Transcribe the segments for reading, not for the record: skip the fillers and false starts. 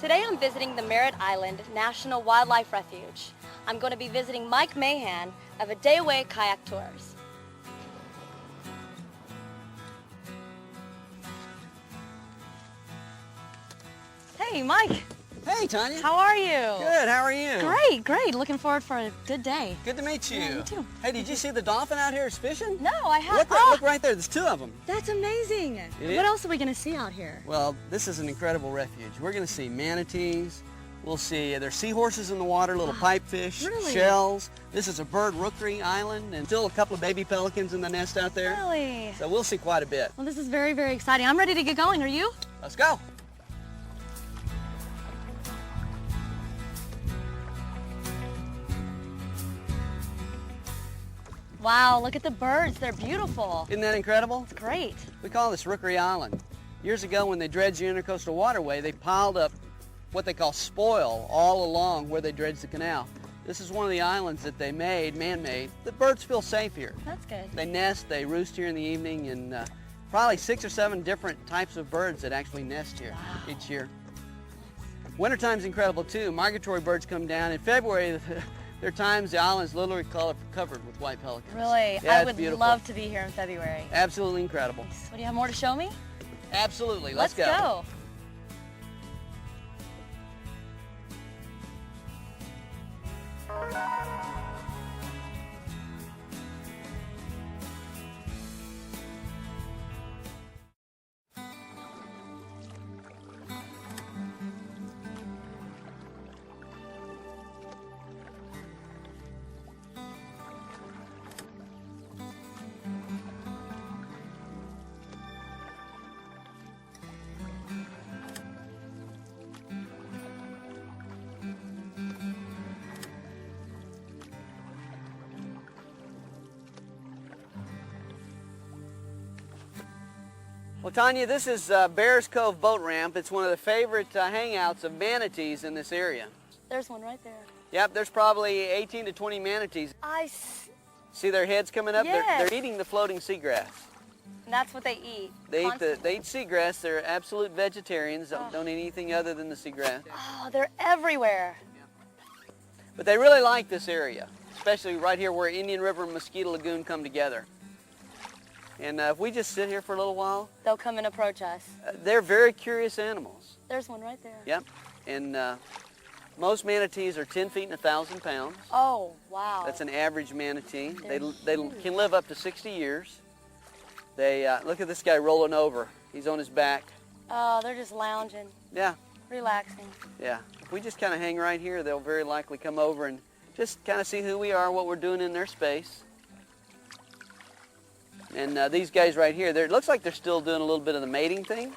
Today I'm visiting the Merritt Island National Wildlife Refuge. I'm going to be visiting Mike Mahan of A Day Away Kayak Tours. Hey, Mike. Hey, Tanya. How are you? Good, how are you? Great, great. Looking forward for a good day. Good to meet you. Yeah, you too. Hey, did you see the dolphin out here fishing? No, I haven't. Look right there, there's two of them. That's amazing. What else are we going to see out here? Well, this is an incredible refuge. We're going to see manatees. We'll see, there's seahorses in the water, little pipefish, really? Shells. This is a bird rookery island, and still a couple of baby pelicans in the nest out there. Really? So we'll see quite a bit. Well, this is very, very exciting. I'm ready to get going. Are you? Let's go. Wow, look at the birds. They're beautiful. Isn't that incredible? It's great. We call this Rookery Island. Years ago, when they dredged the Intercoastal Waterway, they piled up what they call spoil all along where they dredged the canal. This is one of the islands that they made, man-made. The birds feel safe here. That's good. They nest, they roost here in the evening, and probably 6 or 7 different types of birds that actually nest here each year. Wintertime's incredible too. Migratory birds come down. In February, there are times the island's literally covered with white pelicans. Really? Yeah, I would beautiful. love to be here in February. Absolutely incredible. So do you have more to show me? Absolutely. Let's go. Well, Tanya, this is Bears Cove Boat Ramp. It's one of the favorite hangouts of manatees in this area. There's one right there. Yep, there's probably 18 to 20 manatees. See their heads coming up? Yes. They're eating the floating seagrass. And that's what they eat. They eat seagrass. They're absolute vegetarians. Don't eat anything other than the seagrass. Oh, they're everywhere. But they really like this area, especially right here where Indian River and Mosquito Lagoon come together. And if we just sit here for a little while, They'll come and approach us. They're very curious animals. There's one right there. Yep. And most manatees are 10 feet and 1,000 pounds. Oh, wow. That's an average manatee. They huge. can live up to 60 years. They look at this guy rolling over. He's on his back. Oh, they're just lounging. Yeah. Relaxing. Yeah. If we just kind of hang right here, they'll very likely come over and just kind of see who we are, what we're doing in their space. And these guys right here, it looks like they're still doing a little bit of the mating thing.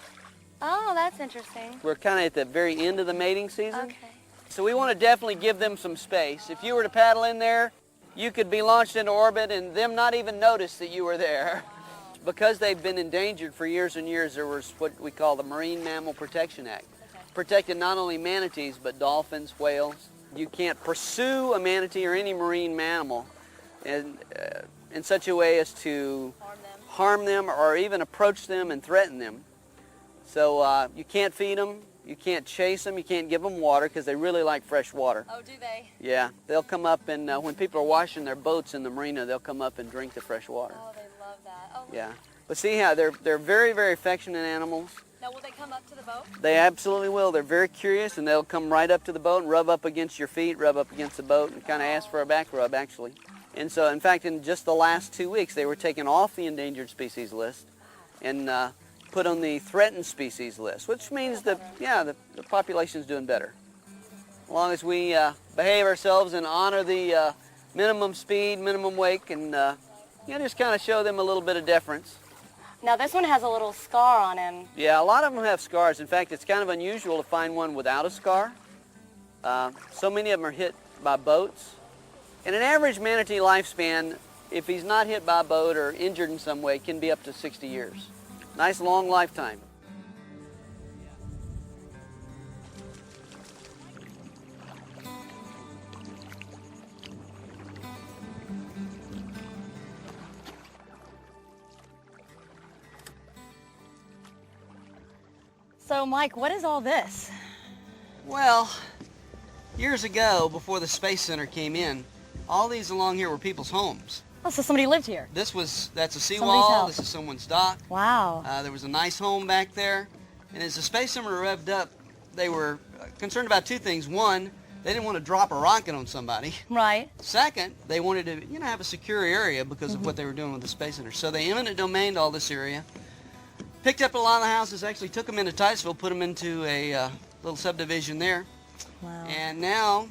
Oh, that's interesting. We're kind of at the very end of the mating season. Okay. So we want to definitely give them some space. If you were to paddle in there, you could be launched into orbit and them not even notice that you were there. Because they've been endangered for years and years, there was what we call the Marine Mammal Protection Act. Protected not only manatees, but dolphins, whales. You can't pursue a manatee or any marine mammal in such a way as to harm them or even approach them and threaten them. So you can't feed them, you can't chase them, you can't give them water because they really like fresh water. Oh, do they? Yeah, they'll come up and when people are washing their boats in the marina, they'll come up and drink the fresh water. Oh, they love that. Oh, Yeah, but see how they're very, very affectionate animals. Now, will they come up to the boat? They absolutely will. They're very curious and they'll come right up to the boat and rub up against your feet, rub up against the boat and kind of ask for a back rub actually. And so, in fact, in just the last 2 weeks, they were taken off the endangered species list and put on the threatened species list, which means that, yeah, the population's doing better. As long as we behave ourselves and honor the minimum speed, minimum wake, and just kind of show them a little bit of deference. Now, this one has a little scar on him. Yeah, a lot of them have scars. In fact, it's kind of unusual to find one without a scar. So many of them are hit by boats. And an average manatee lifespan, if he's not hit by a boat or injured in some way, can be up to 60 years. Nice long lifetime. So, Mike, what is all this? Well, years ago, before the Space Center came in, all these along here were people's homes. Oh, so somebody lived here. That's a Somebody's seawall. house. This is someone's dock. Wow. There was a nice home back there. And as the Space Center revved up, they were concerned about two things. One, they didn't want to drop a rocket on somebody. Right. Second, they wanted to, have a secure area because of what they were doing with the Space Center. So they eminent domained all this area, picked up a lot of the houses, actually took them into Titusville, put them into a little subdivision there. Wow. And now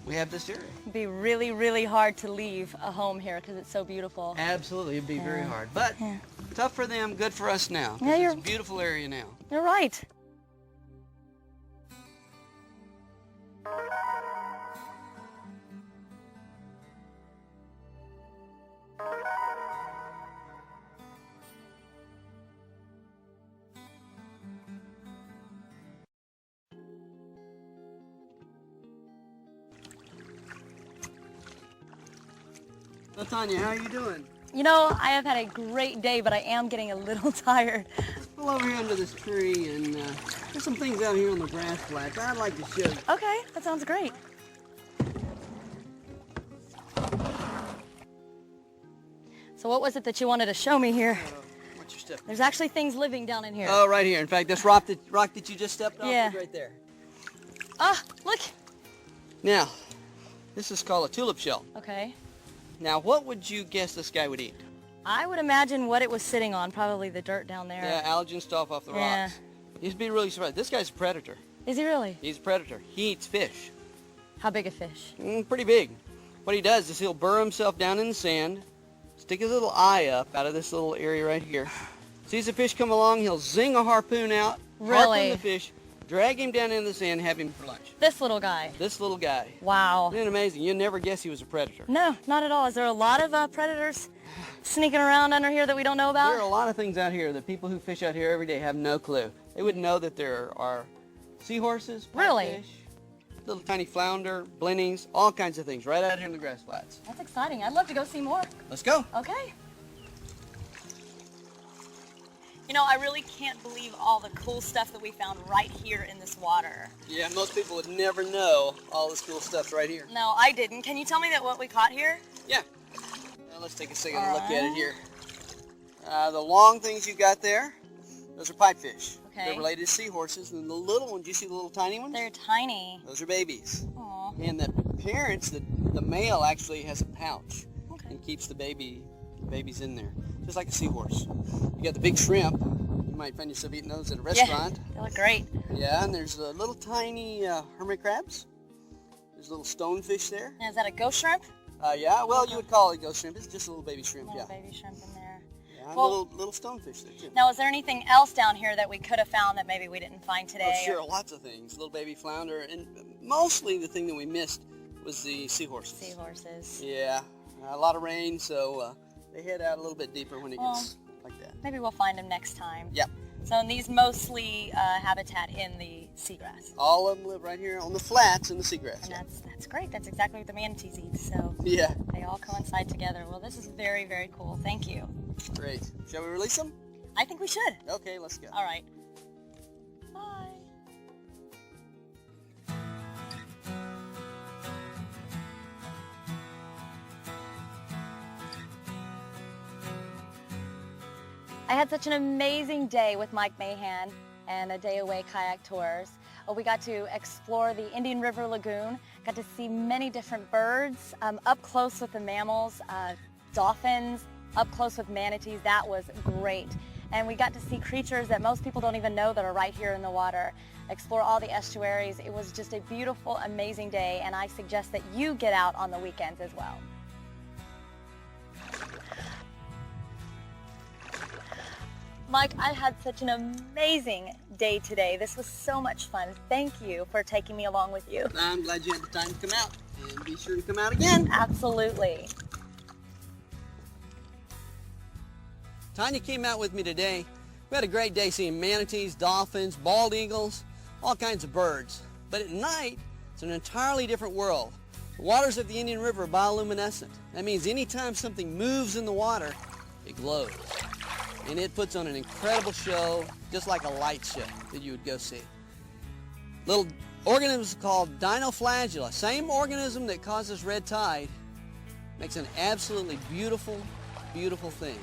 we have this area. It'd be really, really hard to leave a home here because it's so beautiful. Absolutely, it'd be very hard. But tough for them, good for us now. Yeah, It's a beautiful area now. You're right. So Tanya, how are you doing? You know, I have had a great day, but I am getting a little tired. Pull over here under this tree, and there's some things out here on the grass flats I'd like to show you. Okay, that sounds great. So what was it that you wanted to show me here? What's your step? There's actually things living down in here. Oh, right here. In fact, this rock that you just stepped on Yeah. is right there. Ah, look. Now, this is called a tulip shell. Okay. Now, what would you guess this guy would eat? I would imagine what it was sitting on, probably the dirt down there. Yeah, algae stuff off the Yeah. rocks. You'd be really surprised. This guy's a predator. Is he really? He's a predator. He eats fish. How big a fish? Pretty big. What he does is he'll burrow himself down in the sand, stick his little eye up out of this little area right here. Sees a fish come along, he'll zing a harpoon out, Really? harpoon the fish, drag him down into the sand, have him for lunch. This little guy. This little guy. Wow. Isn't it amazing? You'd never guess he was a predator. No, not at all. Is there a lot of predators sneaking around under here that we don't know about? There are a lot of things out here that people who fish out here every day have no clue. They wouldn't know that there are seahorses, Really? pipefish, little tiny flounder, blennies, all kinds of things right out here in the grass flats. That's exciting. I'd love to go see more. Let's go. Okay. You know, I really can't believe all the cool stuff that we found right here in this water. Yeah, most people would never know all this cool stuff's right here. No, I didn't. Can you tell me what we caught here? Yeah. Now let's take a second to look at it here. The long things you got there, those are pipefish. Okay. They're related to seahorses. And the little ones, you see the little tiny ones? They're tiny. Those are babies. Aw. And the parents, the male actually has a pouch Okay. and keeps the babies in there, just like a seahorse. You got the big shrimp. You might find yourself eating those at a restaurant. Yeah, they look great. Yeah, and there's the little tiny hermit crabs. There's little stonefish there. And is that a ghost shrimp? Yeah, well, you would call it ghost shrimp. It's just a little baby shrimp, Little yeah. baby shrimp in there. Yeah, and Well- little stonefish there too. Now, is there anything else down here that we could have found that maybe we didn't find today? Oh, sure, lots of things. Little baby flounder, and mostly the thing that we missed was the seahorses. Seahorses. Yeah, a lot of rain, so they head out a little bit deeper when it Well, gets like that. Maybe we'll find them next time. Yep. So, and these mostly habitat in the seagrass. All of them live right here on the flats in the seagrass. And Yeah. that's great. That's exactly what the manatees eat. So Yeah, they all coincide together. Well, this is very, very cool. Thank you. great. Shall we release them? I think we should. Okay, let's go. All right. Bye. I had such an amazing day with Mike Mahan and A Day Away Kayak Tours. We got to explore the Indian River Lagoon, got to see many different birds, up close with the mammals, dolphins, up close with manatees. That was great. And we got to see creatures that most people don't even know that are right here in the water, explore all the estuaries. It was just a beautiful, amazing day, and I suggest that you get out on the weekends as well. Mike, I had such an amazing day today. This was so much fun. Thank you for taking me along with you. I'm glad you had the time to come out, and be sure to come out again. Absolutely. Tanya came out with me today. We had a great day seeing manatees, dolphins, bald eagles, all kinds of birds. But at night, it's an entirely different world. The waters of the Indian River are bioluminescent. That means anytime something moves in the water, it glows. And it puts on an incredible show, just like a light show that you would go see. Little organism called dinoflagella, same organism that causes red tide, makes an absolutely beautiful, beautiful thing.